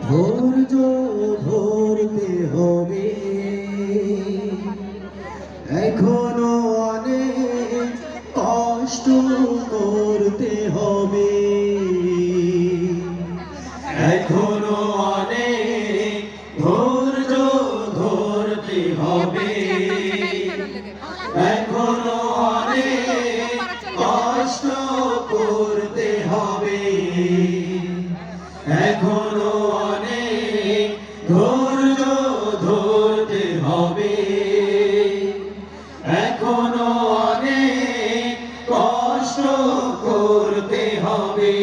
ধৈর্য ধরতে হবে, এখনো অনেক কষ্ট করতে হবে, এখনো অনেক ধৈর্য ধরতে হবে, এখনো অনেক কষ্ট করতে হবে, এখনো অনেক ধৈর্য ধরতে হবে, এখনো অনেক কষ্ট করতে হবে।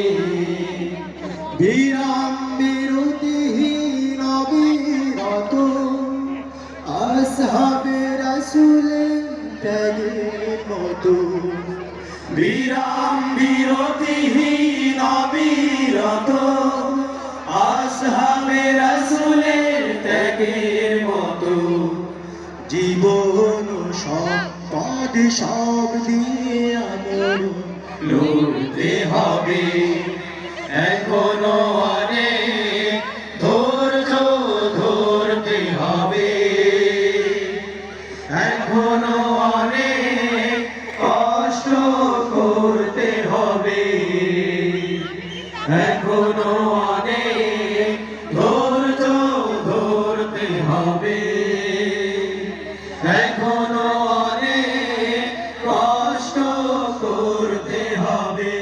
বিরাম বিরতিহীন অবিরত আসহাবে রাসূলের ত্যাগের মতো, বিরাম বিরতিহীন অবিরত আসহাবে রাসূলের ত্যাগের মতো, জীবন সম্পদ সব দিয়ে আমল লড়তে হবে, এখনো অনেক ধৈর্য ধরতে হবে, এখনো অনেক কষ্ট করতে হবে, এখনো অনেক ধৈর্য ধরতে হবে, এখনো অনেক কষ্ট করতে হবে,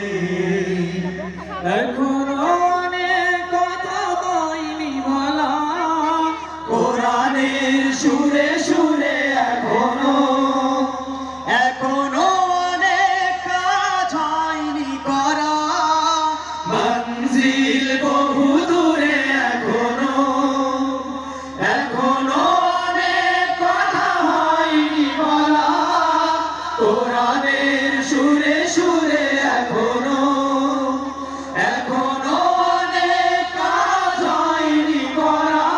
এখনো অনেক কথা হয়নি বলা কোরআনের সুরে সুরে, এখনো এখনো অনেক কাজ হয়নি করা, মঞ্জিল বহু দূরে, এখনো এখনো অনেক কথা হয়নি বলা কোরআনের সুরে সুরে, এখনো এখনো অনেক কাজ হয়নি করা,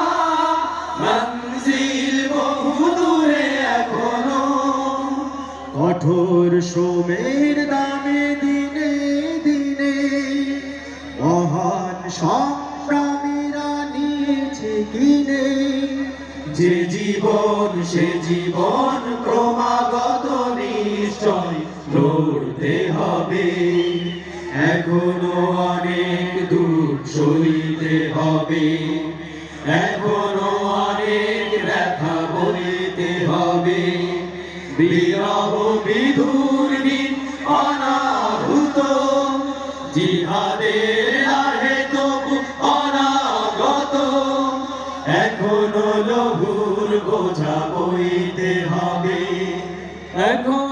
মঞ্জিল বহু দূরে, এখনো কঠোর শ্রমের দামে দিনে দিনে মহান সংগ্রামীরা নিয়েছে কিনে, যে জীবন সে জীবন ক্রমাগত নিশ্চয় লড়তে হবে, এখনো অনেক দুঃখ সইতে হবে, এখনো অনেক ব্যথা বইতে হবে, বিরহ বিধুর দিন অনাহুত জিহাদের রাহে তবু অনাগত, এখনো লহুর বোঝা বইতে হবে, এখন